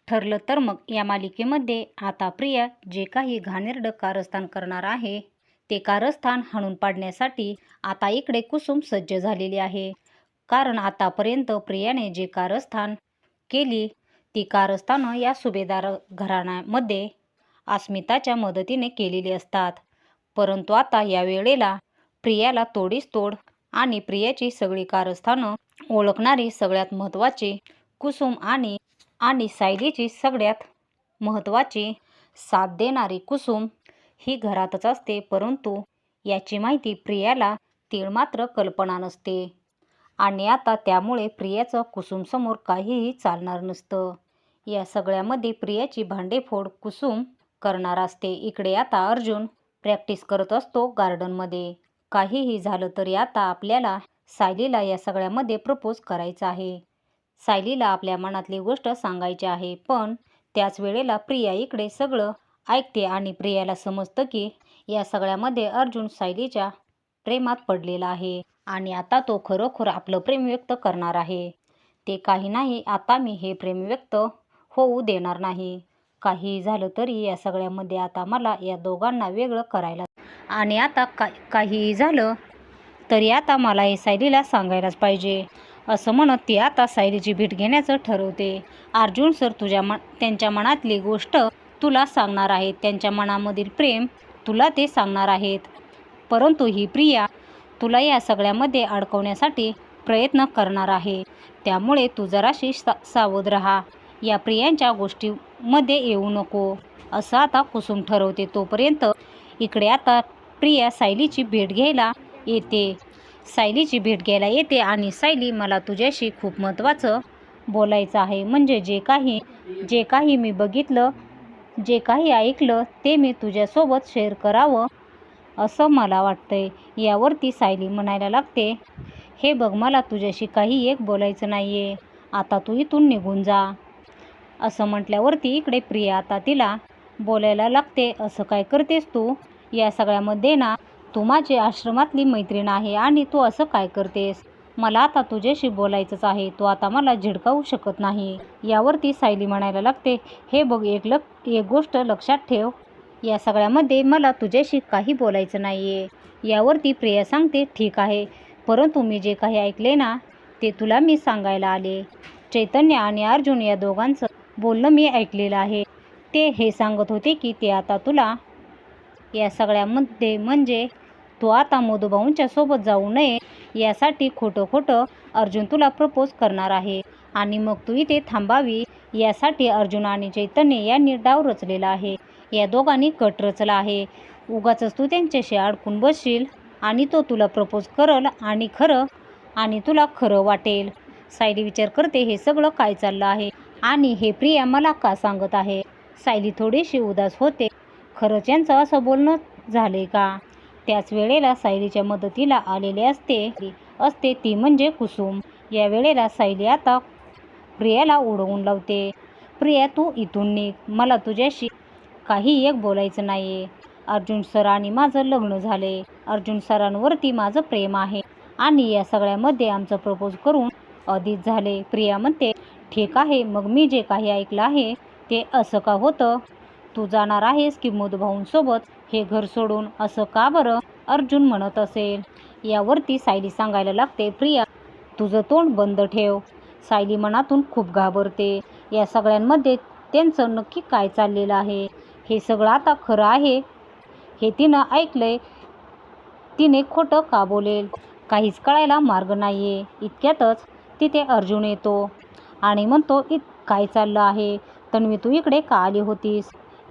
ठरलं तर मग या मालिकेमध्ये आता प्रिया जे काही घाणेरडं कारस्थान करणार आहे ते कारस्थान हाणून पाडण्यासाठी आता इकडे कुसुम सज्ज झालेली आहे. कारण आतापर्यंत प्रियाने जे कारस्थान केली ती कारस्थानं या सुभेदार घराण्यामध्ये अस्मिताच्या मदतीने केलेली असतात. परंतु आता या वेळेला प्रियाला तोडीस तोड आणि प्रियाची सगळी कारस्थानं ओळखणारी सगळ्यात महत्त्वाची कुसुम आणि सायलीची सगळ्यात महत्त्वाची साथ देणारी कुसुम ही घरातच असते. परंतु याची माहिती प्रियाला तीळमात्र कल्पना नसते आणि आता त्यामुळे प्रियाचं कुसुमसमोर काहीही चालणार नसतं. या सगळ्यामध्ये प्रियाची भांडेफोड कुसुम करणार असते. इकडे आता अर्जुन प्रॅक्टिस करत असतो गार्डनमध्ये. काहीही झालं तरी आता आपल्याला सायलीला या सगळ्यामध्ये प्रपोज करायचं आहे. सायलीला आपल्या मनातली गोष्ट सांगायची आहे. पण त्याच वेळेला प्रिया इकडे सगळं ऐकते आणि प्रियाला समजतं की या सगळ्यामध्ये अर्जुन सायलीच्या प्रेमात पडलेला आहे आणि आता तो खरोखर आपलं प्रेम व्यक्त करणार आहे. ते काही नाही, आता मी हे प्रेम व्यक्त होऊ देणार नाही. काहीही झालं तरी या सगळ्यामध्ये आता मला या दोघांना वेगळं करायला आणि आता काहीही झालं तरी आता मला हे सायलीला सांगायलाच पाहिजे असं म्हणत ती आता सायलीची भेट घेण्याचं ठरवते. अर्जुन सर त्यांच्या मनातली गोष्ट तुला सांगणार आहेत. त्यांच्या मनामधील प्रेम तुला ते सांगणार आहेत. परंतु ही प्रिया तुला या सगळ्यामध्ये अडकवण्यासाठी प्रयत्न करणार आहे. त्यामुळे तू जराशी सावध राहा. या प्रियांच्या गोष्टीमध्ये येऊ नको असं आता कुसुम ठरवते. तोपर्यंत इकडे आता प्रिया सायलीची भेट घ्यायला येते आणि सायली, मला तुझ्याशी खूप महत्त्वाचं बोलायचं आहे. म्हणजे जे काही मी बघितलं, जे काही ऐकलं ते मी तुझ्यासोबत शेअर करावं असं मला वाटतंय. यावरती सायली म्हणायला लागते, हे बघ, मला तुझ्याशी काही एक बोलायचं नाही आहे. आता तू इथून निघून जा. असं म्हटल्यावरती इकडे प्रिया आता तिला बोलायला लागते, असं काय करतेस तू? या सगळ्यामध्ये ना तू माझी आश्रमातली मैत्रीण आहे आणि तू असं काय करतेस? मला आता तुझ्याशी बोलायचंच आहे. तू आता मला झिडकावू शकत नाही. यावरती सायली म्हणायला लागते, हे बघ, एक गोष्ट लक्षात ठेव, या सगळ्यामध्ये मला तुझ्याशी काही बोलायचं नाही आहे. यावरती प्रिया सांगते, ठीक आहे, परंतु मी जे काही ऐकले ना ते तुला मी सांगायला आले. चैतन्य आणि अर्जुन या दोघांचं बोलणं मी ऐकलेलं आहे. ते हे सांगत होते की ते आता तुला या सगळ्यामध्ये म्हणजे तू आता मधुभाऊंच्या सोबत जाऊ नये यासाठी खोटं अर्जुन तुला प्रपोज करणार आहे आणि मग तू इथे थांबावी यासाठी अर्जुन आणि चैतन्य यांनी डाव रचलेला आहे. या दोघांनी कट रचला आहे. उगाचच तू त्यांच्याशी अडकून बसशील आणि तो तुला प्रपोज करल आणि तुला खरं वाटेल. सायली विचार करते, हे सगळं काय चाललं आहे आणि हे प्रिया मला का सांगत आहे? सायली थोडीशी उदास होते. खरंच यांचं असं बोलणं झाले का? त्याच वेळेला सायलीच्या मदतीला आलेले असते ती म्हणजे कुसुम. या वेळेला सायली आता प्रियाला उडवून लावते, प्रिया तू इथून निघ, मला तुझ्याशी काही एक बोलायचं नाही आहे. अर्जुन सर आणि माझं लग्न झाले. अर्जुन सरांवरती माझं प्रेम आहे आणि या सगळ्यामध्ये आमचं प्रपोज करून आधीच झाले. प्रिया म्हणते, ठीक आहे, मग मी जे काही ऐकलं आहे ते असं का होतं? तू जाणार आहेस की मधुभाऊंसोबत हे घर सोडून? असं का बरं? अर्जुन म्हणत असेल. यावरती सायली सांगायला लागते, प्रिया तुझं तोंड बंद ठेव. सायली मनातून खूप घाबरते. या सगळ्यांमध्ये त्यांचं नक्की काय चाललेलं आहे? हे सगळं आता खरं आहे हे तिनं ऐकलंय. तिने खोटं का बोलेल? काहीच कळायला मार्ग नाही आहे. इतक्यातच तिथे अर्जुन येतो आणि म्हणतो, काय चाललं आहे? तन्वी, तू इकडे का आली होतीस?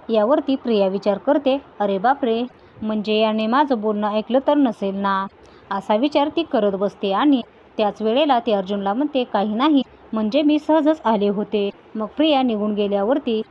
यावरती प्रिया विचार करते, अरे बापरे, म्हणजे याने माझं बोलणं ऐकलं तर नसेल ना, असा विचार ती करत बसते. आणि त्याच वेळेला ती अर्जुनला म्हणते, काही नाही, म्हणजे मी सहजच आले होते. मग प्रिया निघून गेल्यावरती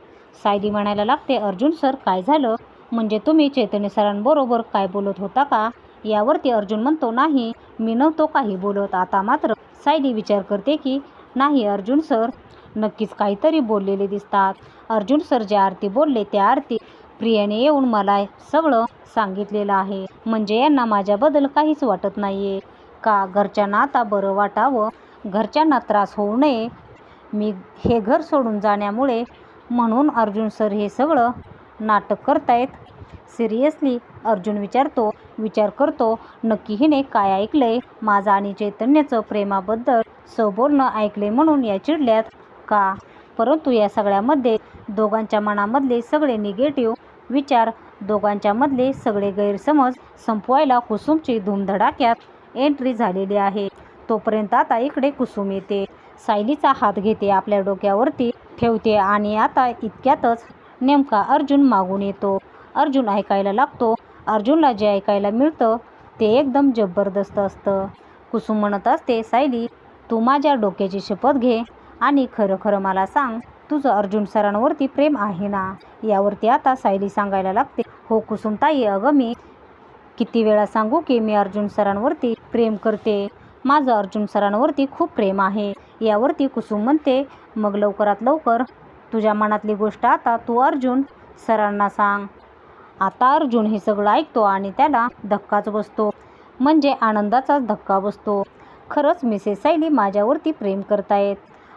सायली म्हणायला लागते, अर्जुन सर, काय झालं? म्हणजे तुम्ही चैतन्य सरांबरोबर काय बोलत होता का? यावरती अर्जुन म्हणतो, नाही, मी नव्हतो काही बोलत. आता मात्र सायली विचार करते की नाही, अर्जुन सर नक्कीच काहीतरी बोललेले दिसतात. अर्जुन सर ज्या अर्थी बोलले त्या अर्थी प्रियाने येऊन मला सगळं सांगितलेलं आहे. म्हणजे यांना माझ्याबद्दल काहीच वाटत नाही आहे का? घरच्यांना आता बरं वाटावं, घरच्यांना त्रास होऊ नये, मी हे घर सोडून जाण्यामुळे म्हणून अर्जुन सर हे सगळं नाटक करतायत? सिरियसली? अर्जुन विचार करतो, नक्की हिने काय ऐकलंय? माझं आणि चैतन्याचं प्रेमाबद्दल बोलणं ऐकलंय म्हणून या चिडल्यात का? परंतु या सगळ्यामध्ये दोघांच्या मनामधले सगळे निगेटिव्ह विचार, दोघांच्या मधले सगळे गैरसमज संपवायला कुसुमची धूमधडाक्यात एंट्री झालेली आहे. तोपर्यंत आता इकडे कुसुम येते, सायलीचा हात घेते, आपल्या डोक्यावरती ठेवते आणि आता इतक्यातच नेमका अर्जुन मागून येतो. अर्जुन ऐकायला लागतो. अर्जुनला जे ऐकायला मिळतं ते एकदम जबरदस्त असतं. कुसुम म्हणत असते, सायली तू माझ्या डोक्याची शपथ घे आणि खरं खरं मला सांग, तुझं अर्जुन सरांवरती प्रेम आहे ना? यावरती आता सायली सांगायला लागते, हो कुसुमताई, अगं मी किती वेळा सांगू की मी अर्जुन सरांवरती प्रेम करते, माझं अर्जुन सरांवरती खूप प्रेम आहे. यावरती कुसुम म्हणते, मग लवकरात लवकर तुझ्या मनातली गोष्ट आता तू अर्जुन सरांना सांग. आता अर्जुन हे सगळं ऐकतो आणि त्याला धक्काच बसतो, म्हणजे आनंदाचाच धक्का बसतो. खरंच मिसेस सायली माझ्यावरती प्रेम करतायत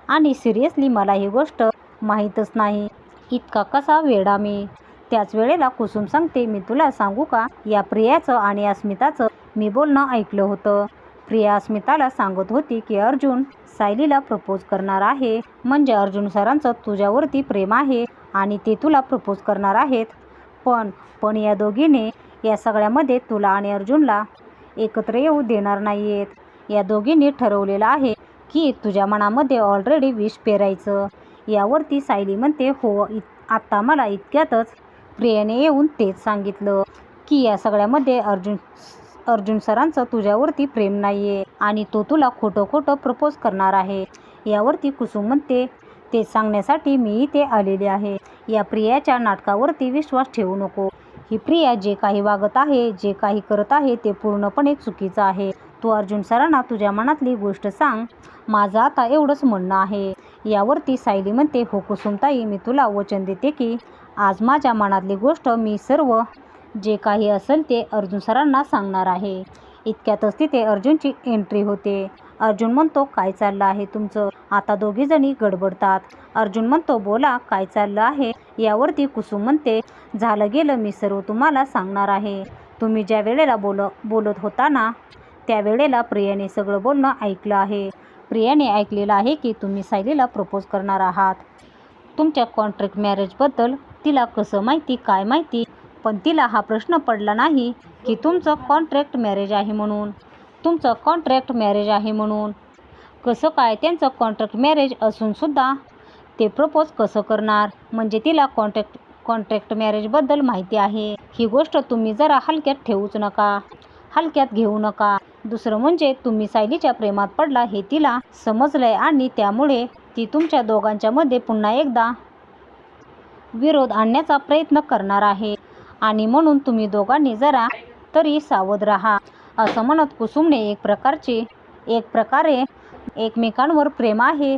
आणि सिरियसली मला ही गोष्ट माहीतच नाही. इतका कसा वेडा मी? त्याच वेळेला कुसुम सांगते, मी तुला सांगू का, या प्रियाचं आणि अस्मिताचं मी बोलणं ऐकलं होतं. प्रिया अस्मिताला सांगत होती की अर्जुन सायलीला प्रपोज करणार आहे, म्हणजे अर्जुन सरांचं तुझ्यावरती प्रेम आहे आणि ते तुला प्रपोज करणार आहेत. पण या दोघीने या सगळ्यामध्ये तुला आणि अर्जुनला एकत्र येऊ देणार नाही आहेत. या दोघींनी ठरवलेलं आहे की तुझ्या मनामध्ये ऑलरेडी विष पेरायचं. यावरती सायली म्हणते, हो, आत्ता मला इतक्यातच प्रियाने येऊन तेच सांगितलं की या सगळ्यामध्ये अर्जुन सरांचं तुझ्यावरती प्रेम नाही आहे आणि तो तुला खोटं प्रपोज करणार आहे. यावरती कुसुम म्हणते, ते सांगण्यासाठी मी इथे आलेले आहे. या प्रियाच्या नाटकावरती विश्वास ठेवू नको. ही प्रिया जे काही वागत आहे, जे काही करत आहे ते पूर्णपणे चुकीचं आहे. तू अर्जुन सरांना तुझ्या मनातली गोष्ट सांग, माझं आता एवढंच म्हणणं आहे. यावरती सायली म्हणते, हो कुसुमताई, मी तुला वचन देते की आज माझ्या मनातली गोष्ट मी सर्व जे काही असेल ते अर्जुन सरांना सांगणार आहे. इतक्यातच तिथे अर्जुनची एंट्री होते. अर्जुन म्हणतो, काय चाललं आहे तुमचं? आता दोघीजणी गडबडतात. अर्जुन म्हणतो, बोला काय चाललं आहे? यावरती कुसुम म्हणते, झालं गेलं, मी सर्व तुम्हाला सांगणार आहे. तुम्ही ज्या वेळेला बोलत होता ना, त्यावेळेला प्रियाने सगळं बोलणं ऐकलं आहे. प्रियाने ऐकलेलं आहे की तुम्ही सायलीला प्रपोज करणार आहात. तुमच्या कॉन्ट्रॅक्ट मॅरेजबद्दल तिला कसं माहिती, काय माहिती, पण तिला हा प्रश्न पडला नाही की तुमचं कॉन्ट्रॅक्ट मॅरेज आहे म्हणून. तुमचं कॉन्ट्रॅक्ट मॅरेज आहे म्हणून कसं काय? त्यांचं कॉन्ट्रॅक्ट मॅरेज असूनसुद्धा ते प्रपोज कसं करणार? म्हणजे तिला कॉन्ट्रॅक्ट मॅरेजबद्दल माहिती आहे. ही गोष्ट तुम्ही जरा हलक्यात ठेवूच नका, हलक्यात घेऊ नका. दुसरं म्हणजे तुम्ही सायलीच्या प्रेमात पडला हे तिला समजलंय आणि त्यामुळे ती तुमच्या दोघांच्या मध्ये पुन्हा एकदा विरोध आणण्याचा प्रयत्न करणार आहे आणि म्हणून तुम्ही दोघांनी जरा तरी सावध राहा. असं म्हणत कुसुमने एक प्रकारे एकमेकांवर प्रेम आहे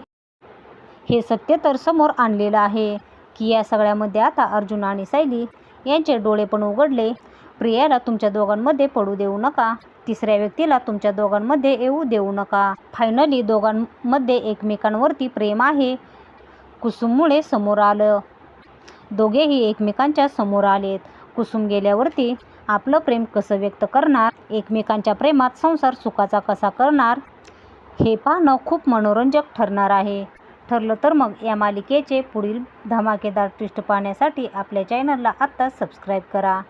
हे सत्य तर समोर आणलेलं आहे की या सगळ्यामध्ये आता अर्जुन आणि सायली यांचे डोळे पण उघडले. प्रियाला तुमच्या दोघांमध्ये पडू देऊ नका, तिसऱ्या व्यक्तीला तुमच्या दोघांमध्ये येऊ देऊ नका. फायनली दोघांमध्ये एकमेकांवरती प्रेम आहे कुसुममुळे समोर आलं. दोघेही एकमेकांच्या समोर आलेत. कुसुम गेल्यावरती आपलं प्रेम कसं व्यक्त करणार, एकमेकांच्या प्रेमात संसार सुखाचा कसा करणार, हे पाहणं खूप मनोरंजक ठरणार आहे. ठरलं तर मग या मालिकेचे पुढील धमाकेदार ट्विस्ट पाहण्यासाठी आपल्या चॅनलला आत्ताच सबस्क्राईब करा.